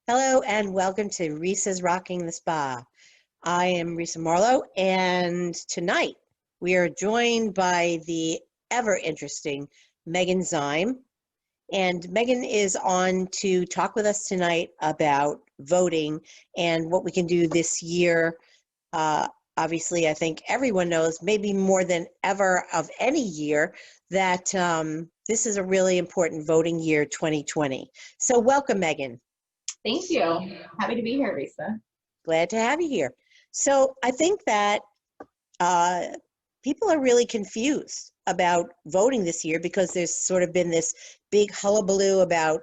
Hello and welcome to Risa's Rocking the Spa. I am Reisa Marlowe, and tonight we are joined by the ever interesting Meagan Zeim. And Meagan is on to talk with us tonight about voting and what we can do this year. Uh, Obviously, I think everyone knows, maybe more than ever of any year, that this is a really important voting year, 2020. So welcome, Meagan. Thank you. Happy to be here, Risa. Glad to have you here. So I think that uh, people are really confused about voting this year because there's sort of been this big hullabaloo about,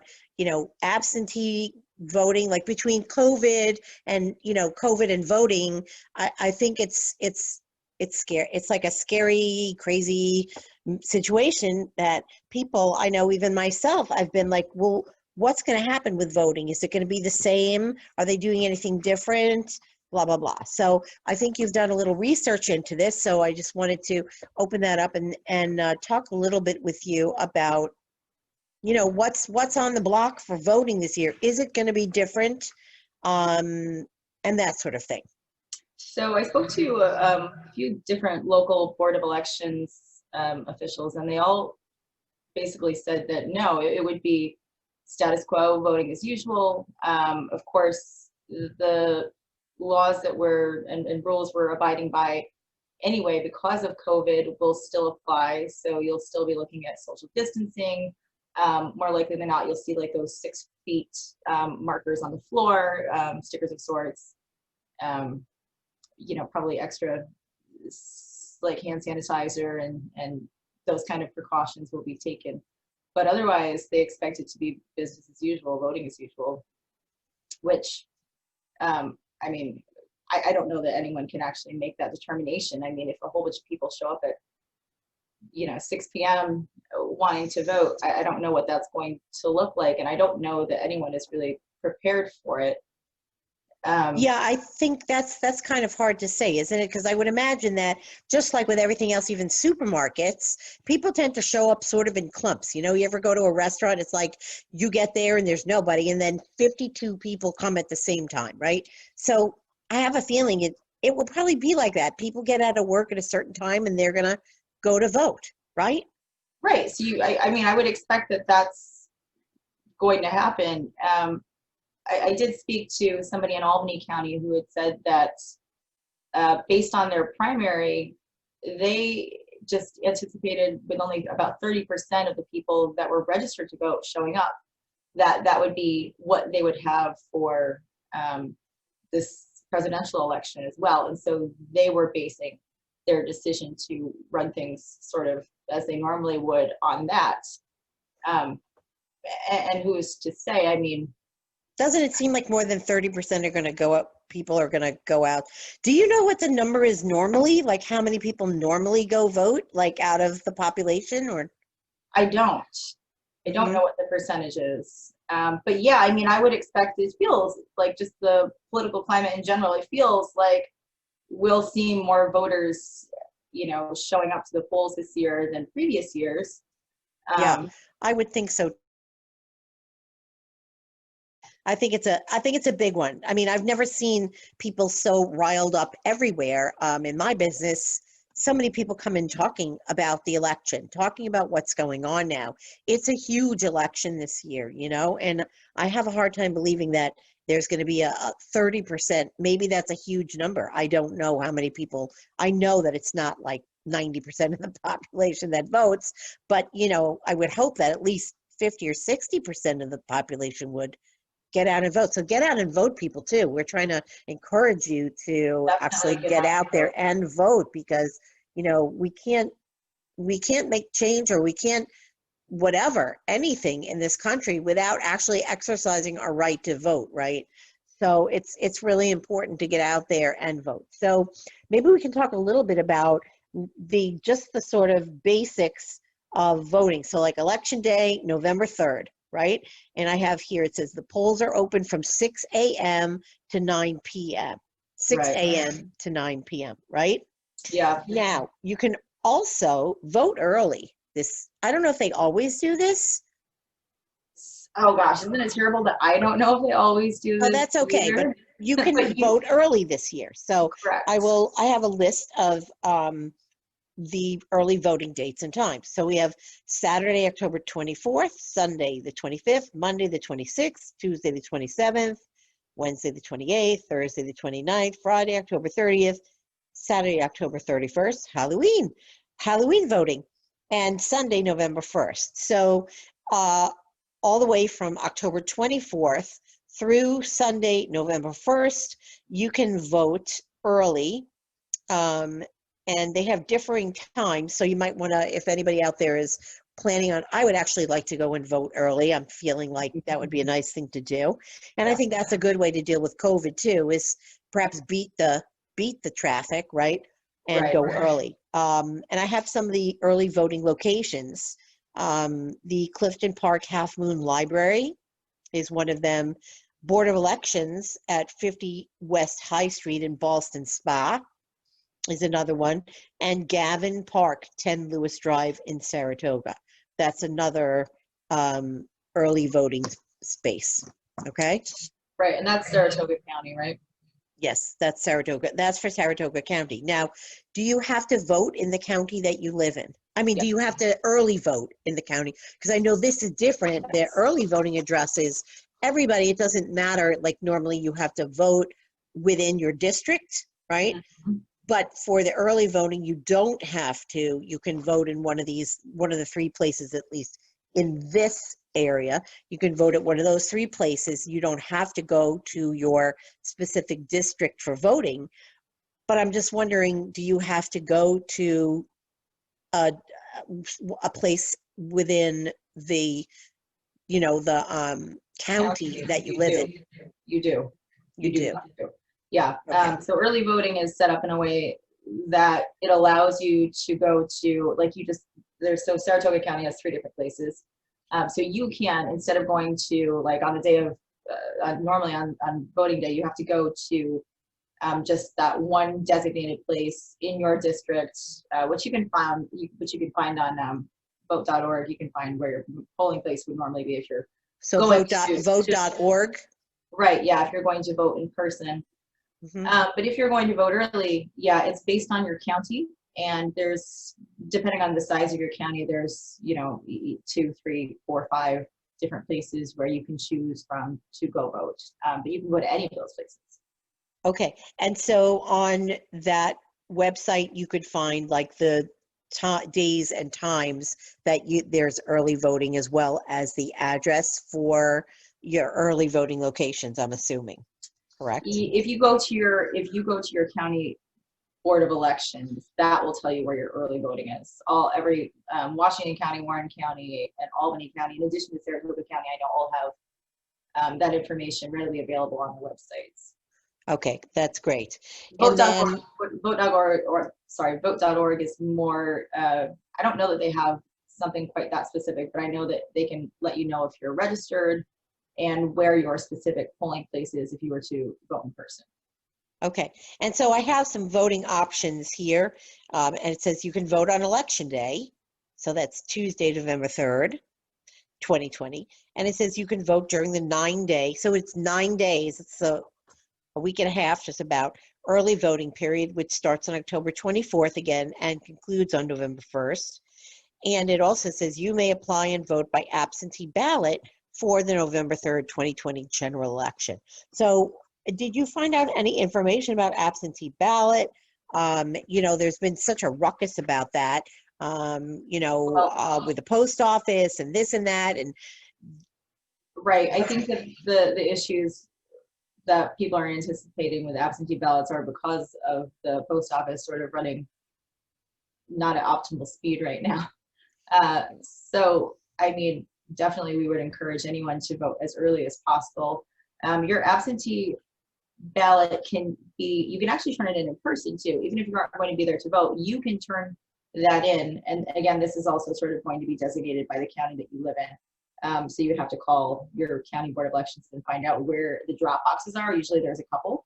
absentee voting, like between COVID and, COVID and voting. I think it's scary. It's like a scary, crazy situation that people, I know even myself, I've been like, well, what's going to happen with voting? Is it going to be the same? Are they doing anything different? Blah, blah, blah. So I think you've done a little research into this. So I just wanted to open that up and talk a little bit with you about, what's on the block for voting this year. Is it going to be different? And that sort of thing. So I spoke to a few different local Board of Elections officials, and they all basically said that no, it would be status quo, voting as usual. Of course, the laws that and rules we're abiding by anyway because of COVID will still apply. So you'll still be looking at social distancing. More likely than not, you'll see like those 6 feet markers on the floor, stickers of sorts. Probably extra like hand sanitizer and those kind of precautions will be taken. But otherwise, they expect it to be business as usual, voting as usual, which, I don't know that anyone can actually make that determination. I mean, if a whole bunch of people show up at, 6 p.m. wanting to vote, I don't know what that's going to look like. And I don't know that anyone is really prepared for it. Yeah, I think that's kind of hard to say, isn't it? Because I would imagine that just like with everything else, even supermarkets, people tend to show up sort of in clumps. You ever go to a restaurant, it's like you get there and there's nobody, and then 52 people come at the same time, right? So I have a feeling it will probably be like that. People get out of work at a certain time and they're gonna go to vote, right? Right. So I would expect that that's going to happen. I did speak to somebody in Albany County who had said that based on their primary, they just anticipated with only about 30% of the people that were registered to vote showing up, that would be what they would have for this presidential election as well. And so they were basing their decision to run things sort of as they normally would on that. And who is to say, Doesn't it seem like more than 30% are going to go up? People are going to go out. Do you know what the number is normally? Like how many people normally go vote, like out of the population? Or I don't know what the percentage is. But yeah, I would expect, it feels like just the political climate in general, it feels like we'll see more voters, showing up to the polls this year than previous years. Yeah, I would think so. I think it's a big one. I mean, I've never seen people so riled up everywhere. In my business, so many people come in talking about the election, talking about what's going on now. It's a huge election this year, and I have a hard time believing that there's going to be a 30%. Maybe that's a huge number. I don't know how many people. I know that it's not like 90% of the population that votes, but I would hope that at least 50 or 60% of the population would get out and vote. So get out and vote, people, too. We're trying to encourage you to actually get out there and vote because, we can't make change, or we can't anything in this country without actually exercising our right to vote, right? So it's really important to get out there and vote. So maybe we can talk a little bit about the sort of basics of voting. So like Election Day, November 3rd. Right? And I have here, it says the polls are open from 6 a.m. to 9 p.m. 6 a.m. to 9 p.m., right? Yeah. Now, you can also vote early. I don't know if they always do this. Oh gosh, isn't it terrible that I don't know if they always do Oh, this that's okay, but either? you can But you, vote early this year. So correct. I have a list of the early voting dates and times. So we have Saturday, October 24th, Sunday, the 25th, Monday, the 26th, Tuesday, the 27th, Wednesday, the 28th, Thursday, the 29th, Friday, October 30th, Saturday, October 31st, Halloween voting, and Sunday, November 1st. So all the way from October 24th through Sunday, November 1st, you can vote early. And they have differing times. So you might want to, if anybody out there is planning on, I would actually like to go and vote early. I'm feeling like that would be a nice thing to do. And I Yeah. think that's a good way to deal with COVID too, is perhaps beat the traffic, right? And Right. go early. And I have some of the early voting locations. The Clifton Park Half Moon Library is one of them. Board of Elections at 50 West High Street in Ballston Spa is another one, and Gavin Park, 10 Lewis Drive in Saratoga. That's another early voting space. Okay. Right, and that's Saratoga County, right? Yes, that's Saratoga. That's for Saratoga County. Now, do you have to vote in the county that you live in? I mean, Yeah. do you have to early vote in the county? Because I know this is different. The early voting address is everybody. It doesn't matter. Like normally you have to vote within your district, right? Mhm. But for the early voting, you don't have to. You can vote in one of the three places, at least in this area. You can vote at one of those three places. You don't have to go to your specific district for voting. But I'm just wondering, do you have to go to a, a place within the, the county that you live in? You do. You You do do. have to. Yeah. Okay. So early voting is set up in a way that it allows you to go to, like you just, so Saratoga County has 3 different places. So you can, instead of going to, like on the day of, normally on voting day, you have to go to just that one designated place in your district, which you can find on vote.org. You can find where your polling place would normally be if you're So going vote.org. right. Yeah, if you're going to vote in person. Mm-hmm. But if you're going to vote early, yeah, it's based on your county, and there's, depending on the size of your county, there's 2, 3, 4, 5 different places where you can choose from to go vote. But you can go to any of those places. Okay, and so on that website, you could find like the days and times that there's early voting, as well as the address for your early voting locations, I'm assuming, correct? If you go to your county board of elections, that will tell you where your early voting is. Every Washington County, Warren County, and Albany County, in addition to Saratoga County, I know all have that information readily available on the websites. Okay, that's great. And Vote.org, then, vote.org is more, I don't know that they have something quite that specific, but I know that they can let you know if you're registered and where your specific polling place is if you were to vote in person. okay, and so I have some voting options here, and it says you can vote on election day. So that's Tuesday, November 3rd, 2020. And it says you can vote during the 9-day. So it's 9 days. It's a week and a half, just about, early voting period, which starts on October 24th again and concludes on November 1st. And it also says you may apply and vote by absentee ballot for the November 3rd, 2020 general election. So did you find out any information about absentee ballot? There's been such a ruckus about that, with the post office and this and that. And right. I think that the issues that people are anticipating with absentee ballots are because of the post office sort of running not at optimal speed right now. So, I mean, definitely we would encourage anyone to vote as early as possible. Your absentee ballot you can actually turn it in person too. Even if you aren't going to be there to vote, you can turn that in. And again, this is also sort of going to be designated by the county that you live in. So you would have to call your county board of elections and find out where the drop boxes are. Usually there's a couple.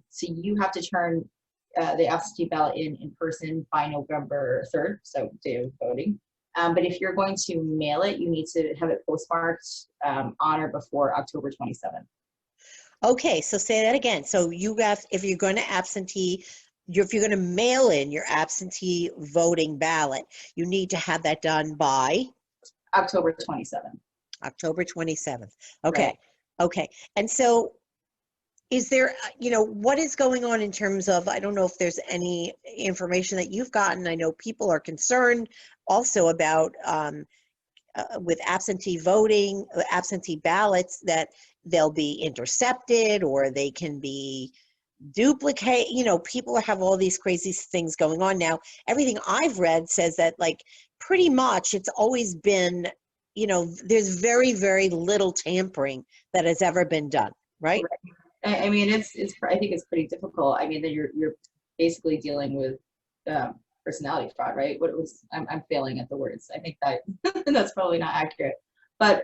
So you have to turn the absentee ballot in person by November 3rd, so day of voting. But if you're going to mail it, you need to have it postmarked on or before October 27th. Okay, so say that again. So you have, if you're going to if you're going to mail in your absentee voting ballot, you need to have that done by October 27th. October 27th. Okay. Right. Okay. And so is there, what is going on in terms of, I don't know if there's any information that you've gotten. I know people are concerned also about with absentee voting, absentee ballots, that they'll be intercepted or they can be duplicate. People have all these crazy things going on now. Everything I've read says that, like, pretty much it's always been, there's very, very little tampering that has ever been done, right? I mean, I think it's pretty difficult. I mean, that you're basically dealing with personality fraud, right? I'm failing at the words. I think that that's probably not accurate, but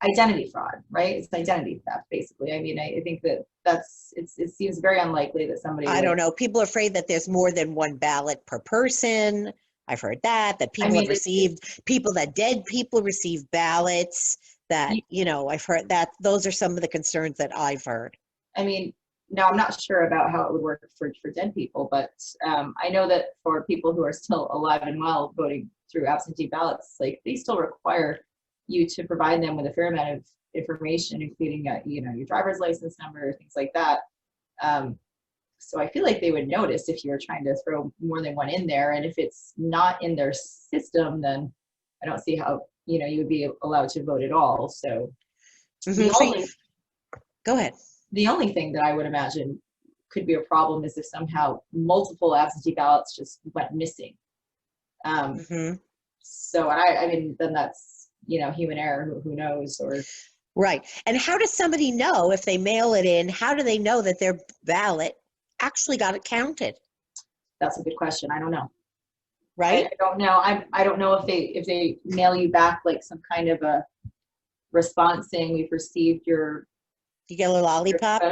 identity fraud, right? It's identity theft, basically. I mean, I think it seems very unlikely that somebody I don't know. People are afraid that there's more than one ballot per person. I've heard that people have received, dead people receive ballots, that, I've heard that. Those are some of the concerns that I've heard. I mean, now I'm not sure about how it would work for dead people, but I know that for people who are still alive and well voting through absentee ballots, like, they still require you to provide them with a fair amount of information, including your driver's license number, things like that. So I feel like they would notice if you're trying to throw more than one in there, and if it's not in their system, then I don't see how you would be allowed to vote at all. So Go ahead. The only thing that I would imagine could be a problem is if somehow multiple absentee ballots just went missing. So I mean, then that's human error. Who knows? Or right. And how does somebody know if they mail it in? How do they know that their ballot actually got it counted? That's a good question. I don't know. Right. I don't know. I don't know if they mail you back like some kind of a response saying we've received your. You get a little lollipop.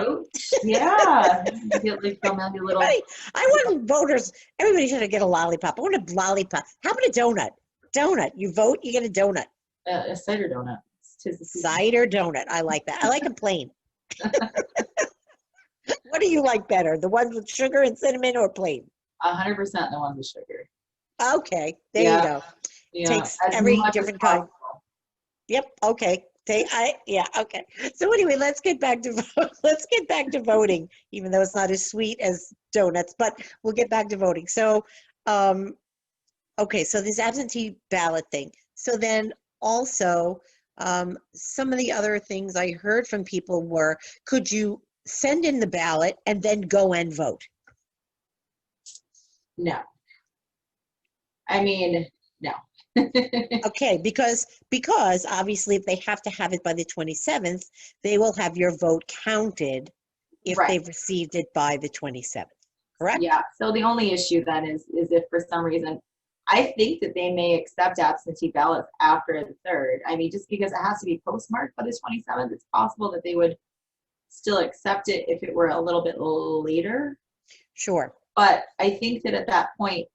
Yeah. They'll mail you a little. I want voters. Everybody should get a lollipop. I want a lollipop. How about a donut? Donut. You vote, you get a donut. A cider donut. Cider donut. I like that. I like them plain. What do you like better? The ones with sugar and cinnamon, or plain? 100% the ones with sugar. Okay, there you go. Yeah. Takes every different kind. Yep. Okay. Okay. So anyway, let's get back to voting, even though it's not as sweet as donuts, but we'll get back to voting. So, okay. So this absentee ballot thing. So then also, some of the other things I heard from people were, could you send in the ballot and then go and vote? No. I mean, no. Okay, because obviously if they have to have it by the 27th, they will have your vote counted if they've received it by the 27th, correct? Yeah, so the only issue then is if for some reason, I think that they may accept absentee ballots after the 3rd. I mean, just because it has to be postmarked by the 27th, it's possible that they would still accept it if it were a little bit later. Sure. But I think that at that point,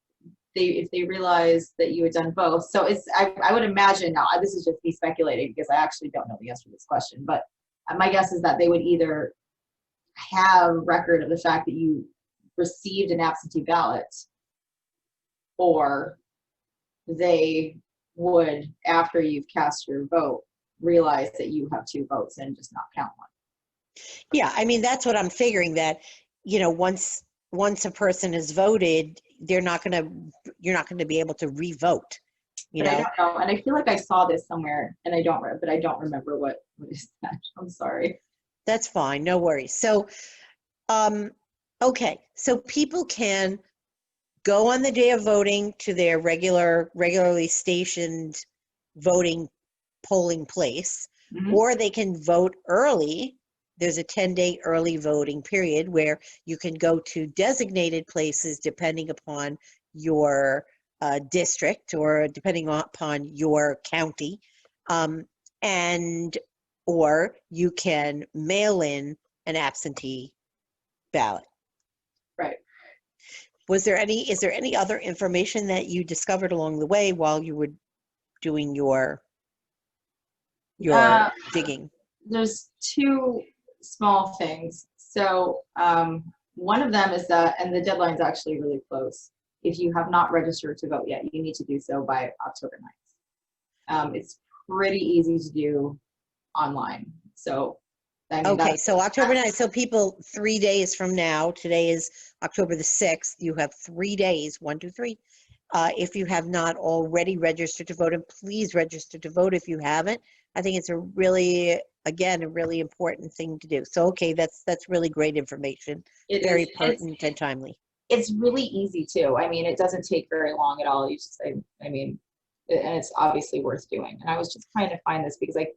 if they realize that you had done both, so I would imagine, now this is just me speculating because I actually don't know the answer to this question, but my guess is that they would either have record of the fact that you received an absentee ballot, or they would, after you've cast your vote, realize that you have 2 votes and just not count one. Yeah, I mean, that's what I'm figuring, that once a person has voted, you're not going to be able to re-vote. But I don't know, and I feel like I saw this somewhere, and I don't remember what is that. I'm sorry. That's fine, no worries. So, okay, so people can go on the day of voting to their regularly stationed voting polling place, or they can vote early. There's a 10-day early voting period where you can go to designated places depending upon your district, or depending upon your county, or you can mail in an absentee ballot. Right. is there any other information that you discovered along the way while you were doing your digging? There's two small things. So one of them is that, and the deadline's actually really close. If you have not registered to vote yet, you need to do so by October 9th. It's pretty easy to do online. So, I mean, Okay, so October 9th. So people, 3 days from now, today is October the 6th, you have 3 days, 1, 2, 3. If you have not already registered to vote, and please register to vote if you haven't. I think it's a really important thing to do. So, okay, that's really great information. Very pertinent and timely. It's really easy too. I mean, it doesn't take very long at all. You just say, I mean, and it's obviously worth doing. And I was just trying to find this because I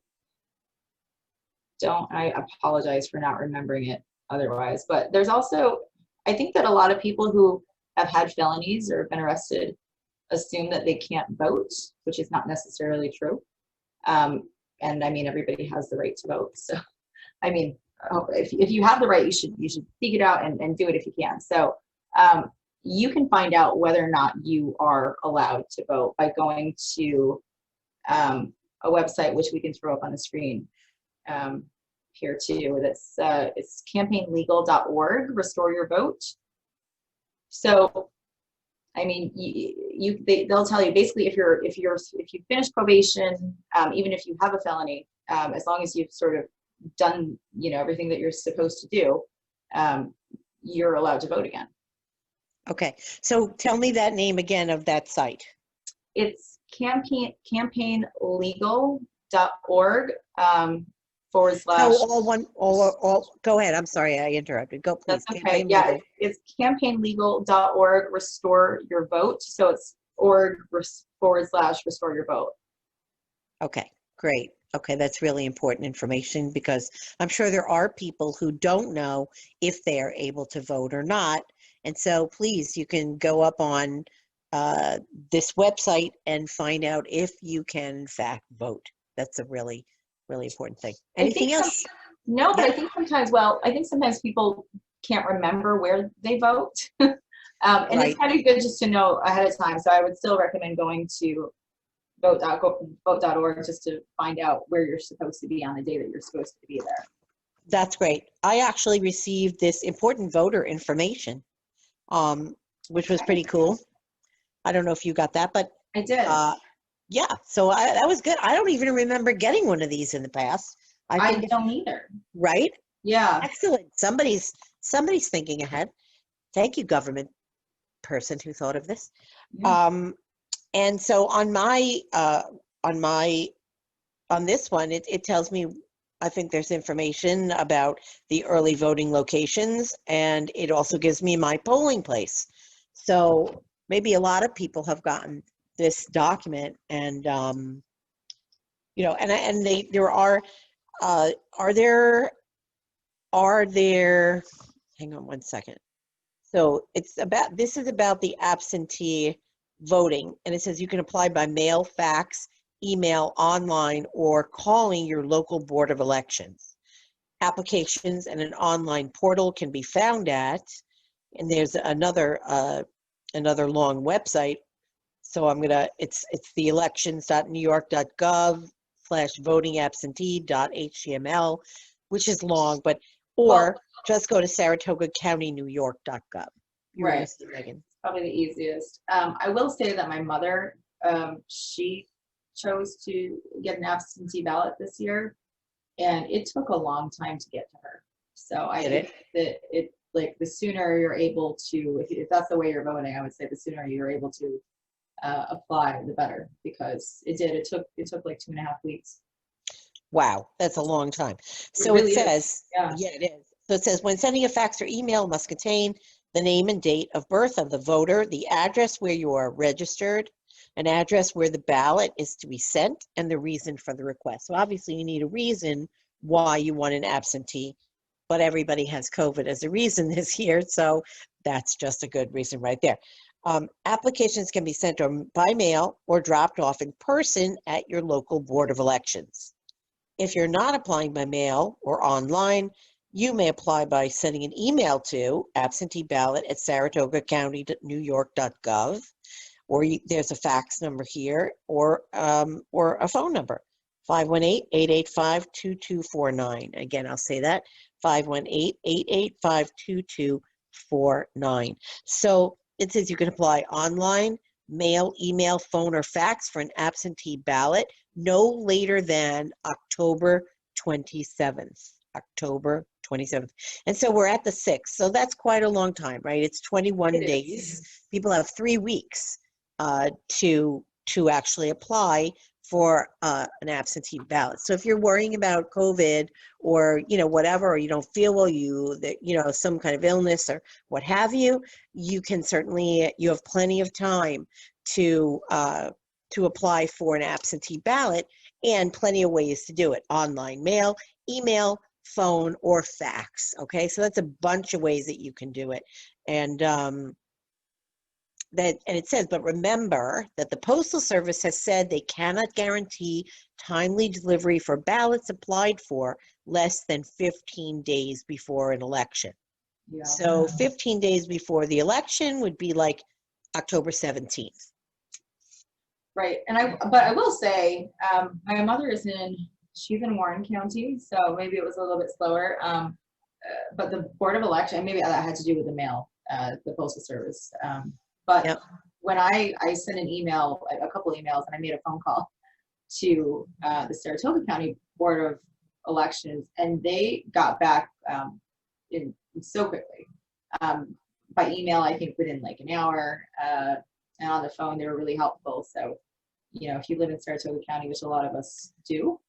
apologize for not remembering it otherwise. But there's also, I think that a lot of people who have had felonies or have been arrested assume that they can't vote, which is not necessarily true. And I mean, everybody has the right to vote. So, I mean, if you have the right, you should seek it out and do it if you can. So you can find out whether or not you are allowed to vote by going to a website, which we can throw up on the screen here too. It's campaignlegal.org, restore your vote. So, I mean, they'll tell you basically if you finish probation, even if you have a felony, as long as you've sort of done, everything that you're supposed to do, you're allowed to vote again. Okay, so tell me that name again of that site. It's campaignlegal.org / go ahead. I'm sorry, I interrupted. Go, please. That's okay. Yeah, it's campaignlegal.org, restore your vote. So it's org / restore your vote. Okay, great. Okay, that's really important information because I'm sure there are people who don't know if they are able to vote or not. And so please, you can go up on this website and find out if you can in fact vote. That's a really important thing. Anything else? No, but I think sometimes people can't remember where they vote. And right. It's kind of good just to know ahead of time. So I would still recommend going to vote.org just to find out where you're supposed to be on the day that you're supposed to be there. That's great. I actually received this important voter information, which was pretty cool. I don't know if you got that, but I did. Yeah, so that was good. I don't even remember getting one of these in the past. I don't either. Right? Yeah. Excellent. Somebody's thinking ahead. Thank you, government person who thought of this. Yeah. And so on this one, it tells me, I think there's information about the early voting locations, and it also gives me my polling place. So maybe a lot of people have gotten this document, and there are hang on one second. So this is about the absentee voting, and it says you can apply by mail, fax, email, online, or calling your local board of elections. Applications and an online portal can be found at, and there's another long website. So it's the elections.newyork.gov/votingabsentee.html, which is long, just go to SaratogaCountyNewYork.gov. Right. Meagan. Probably the easiest. I will say that my mother, she chose to get an absentee ballot this year, and it took a long time to get to her. So I think that the sooner you're able to, if that's the way you're voting, I would say the sooner you're able to apply, the better, because it took like 2.5 weeks. Wow, that's a long time. So it says, it is. So it says, when sending a fax or email, must contain the name and date of birth of the voter, the address where you are registered, an address where the ballot is to be sent, and the reason for the request. So obviously you need a reason why you want an absentee, but everybody has COVID as a reason this year, so that's just a good reason right there. Applications can be sent by mail or dropped off in person at your local board of elections. If you're not applying by mail or online, You may apply by sending an email to absenteeballot@saratogacounty.newyork.gov, or there's a fax number here, or a phone number, 518-885-2249. Again, I'll say that, 518-885-2249. So it says you can apply online, mail, email, phone, or fax for an absentee ballot no later than October 27th. October 27th. And so we're at the 6th. So that's quite a long time, right? It's 21 days. People have 3 weeks to actually apply for an absentee ballot. So if you're worrying about COVID or, whatever, or you don't feel well, some kind of illness or what have you, you can certainly, you have plenty of time to apply for an absentee ballot, and plenty of ways to do it: online, mail, email, phone, or fax. Okay, so that's a bunch of ways that you can do it. And it says, but remember that the Postal Service has said they cannot guarantee timely delivery for ballots applied for less than 15 days before an election. Yeah. So 15 days before the election would be like October 17th. Right. But I will say, my mother she's in Warren County, so maybe it was a little bit slower. But the Board of Election, maybe that had to do with the mail, the Postal Service. But yep. When I sent an email, a couple emails, and I made a phone call to the Saratoga County Board of Elections, and they got back in so quickly. By email, I think within like an hour, and on the phone, they were really helpful. So, if you live in Saratoga County, which a lot of us do,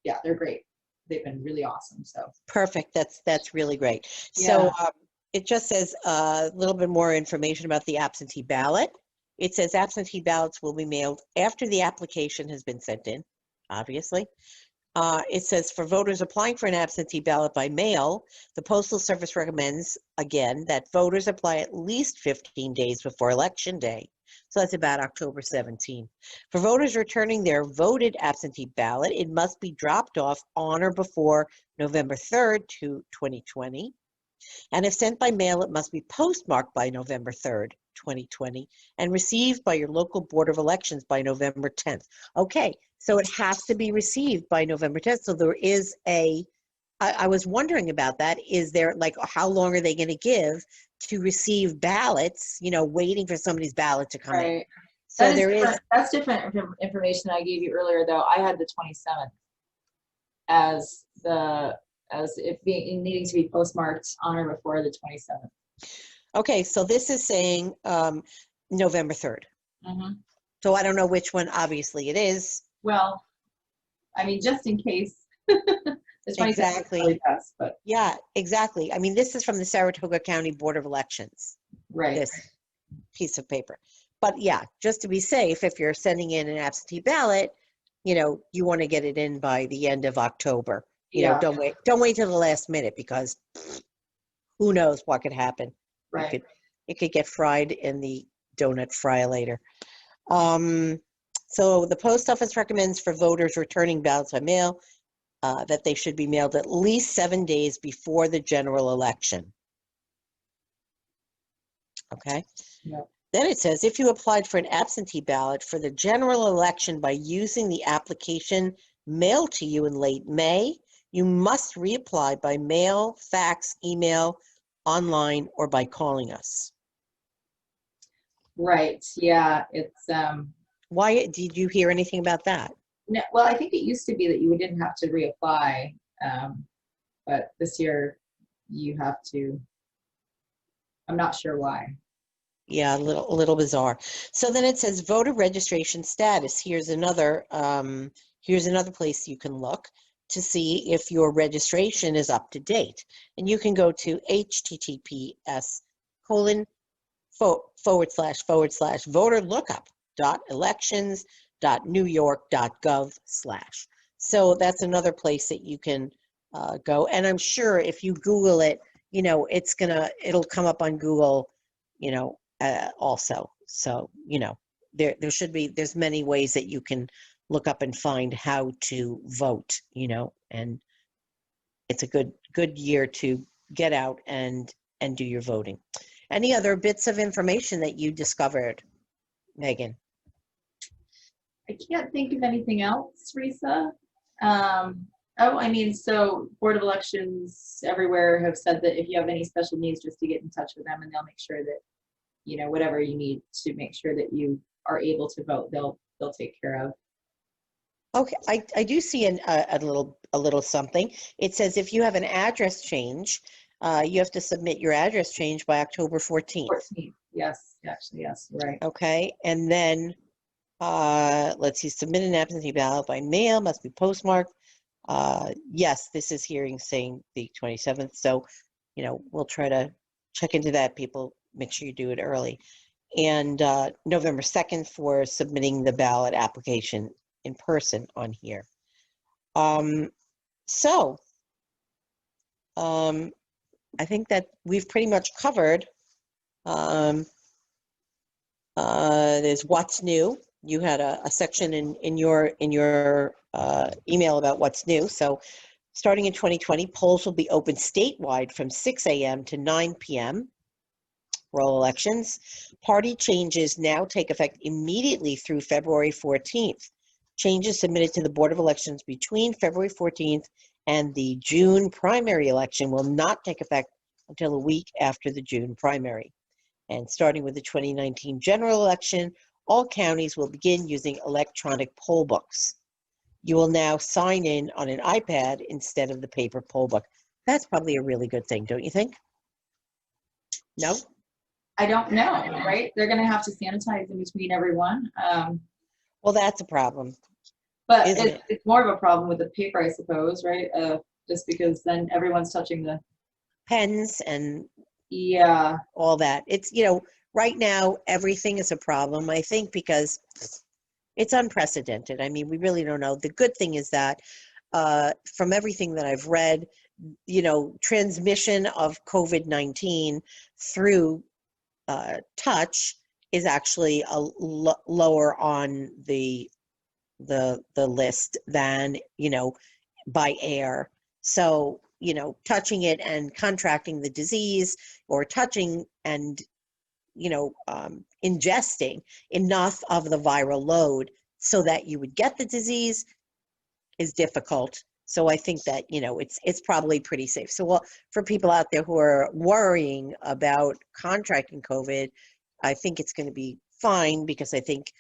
yeah, they're great. They've been really awesome. So perfect. That's really great. Yeah. So it just says a little bit more information about the absentee ballot. It says absentee ballots will be mailed after the application has been sent in, obviously. It says for voters applying for an absentee ballot by mail, the Postal Service recommends, again, that voters apply at least 15 days before Election Day. So that's about October 17th. For voters returning their voted absentee ballot, it must be dropped off on or before November 3rd, 2020. And if sent by mail, it must be postmarked by November 3rd, 2020, and received by your local Board of Elections by November 10th. Okay, so it has to be received by November 10th. So there is I was wondering about that. Is there, how long are they going to give to receive ballots, waiting for somebody's ballot to come in? So that's different information I gave you earlier, though. I had the 27th as it needing to be postmarked on or before the 27th. Okay, so this is saying November 3rd. Mm-hmm. So I don't know which one, obviously, it is. Well, I mean, just in case. Exactly. Best, but. Yeah, exactly. I mean, this is from the Saratoga County Board of Elections. Right. This piece of paper. But yeah, just to be safe, if you're sending in an absentee ballot, you want to get it in by the end of October. Don't wait till the last minute, because who knows what could happen. Right. It could get fried in the donut fryer later. So the post office recommends for voters returning ballots by mail that they should be mailed at least 7 days before the general election. Okay. Yep. Then it says, if you applied for an absentee ballot for the general election by using the application mailed to you in late May, you must reapply by mail, fax, email, online, or by calling us. Right. Yeah. It's Why did you hear anything about that? No, well, I think it used to be that you didn't have to reapply, but this year you have to. I'm not sure why. Yeah, a little bizarre. So then it says voter registration status. Here's another place you can look to see if your registration is up to date. And you can go to https://voterlookup.elections.newyork.gov/. So that's another place that you can go. And I'm sure if you Google it, it'll come up on Google, also. So, there's many ways that you can look up and find how to vote, and it's a good year to get out and do your voting. Any other bits of information that you discovered, Megan? I can't think of anything else, Reisa. Oh, I mean, so Board of Elections everywhere have said that if you have any special needs, just to get in touch with them, and they'll make sure that, you know, whatever you need to make sure that you are able to vote, they'll take care of. Okay, I do see a little something. It says if you have an address change, you have to submit your address change by October 14th. 14th, yes, actually, yes, you're right. Okay, and then let's see, submit an absentee ballot by mail, must be postmarked. Yes, this is hearing saying the 27th. So, you know, we'll try to check into that. People, make sure you do it early. And November 2nd for submitting the ballot application in person on here. I think that we've pretty much covered. There's what's new. You had a section in your email about what's new. So starting in 2020, polls will be open statewide from 6 a.m. to 9 p.m. for all elections. Party changes now take effect immediately through February 14th. Changes submitted to the Board of Elections between February 14th and the June primary election will not take effect until a week after the June primary. And starting with the 2019 general election, all counties will begin using electronic poll books. You will now sign in on an iPad instead of the paper poll book. That's probably a really good thing, don't you think? No? I don't know, right? They're going to have to sanitize in between everyone. Well, that's a problem. But Isn't it's more of a problem with the paper, I suppose, right? Just because then everyone's touching the pens and yeah, all that. It's, you know, right now everything is a problem, I think, because it's unprecedented. I mean, we really don't know. The good thing is that from everything that I've read, you know, transmission of COVID-19 through touch is actually lower on the list than, you know, by air. So, you know, touching it and contracting the disease, or touching and, you know, ingesting enough of the viral load so that you would get the disease is difficult. So I think that, you know, it's probably pretty safe. So, well, for people out there who are worrying about contracting COVID, I think it's going to be fine, because I think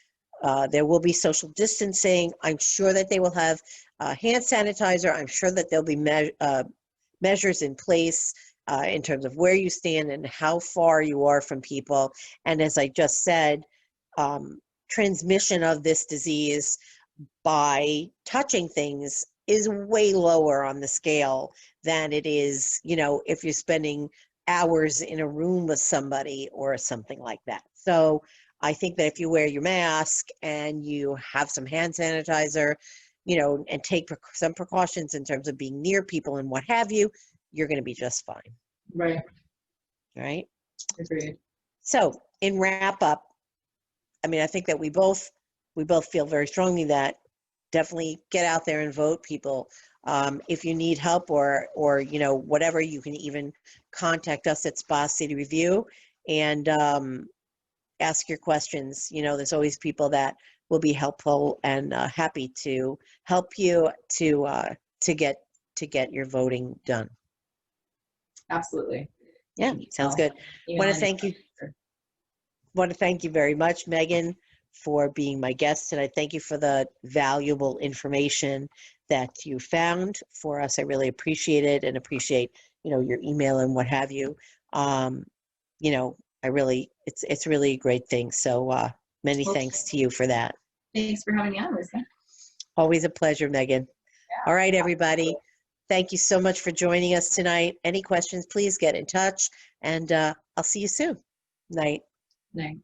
there will be social distancing. I'm sure that they will have hand sanitizer. I'm sure that there'll be measures in place in terms of where you stand and how far you are from people. And as I just said, transmission of this disease by touching things is way lower on the scale than it is, you know, if you're spending hours in a room with somebody or something like that. So I think that if you wear your mask and you have some hand sanitizer, you know, and take some precautions in terms of being near people and what have you, you're going to be just fine. right. Right? Agreed. So in wrap up, I mean, I think that we both feel very strongly that definitely get out there and vote, people. If you need help or you know, whatever, you can even contact us at Spa City Review and ask your questions. You know, there's always people that will be helpful and happy to help you to get your voting done. Absolutely. Yeah, sounds good. Want to thank you. Want to thank you very much, Megan, for being my guest tonight. Thank you for the valuable information that you found for us. I really appreciate it, and appreciate, you know, your email and what have you. You know, it's really a great thing. So many thanks to you for that. Thanks for having me on, Reisa. Always a pleasure, Megan. Yeah. All right, everybody. Thank you so much for joining us tonight. Any questions, please get in touch, and I'll see you soon. Night. Night.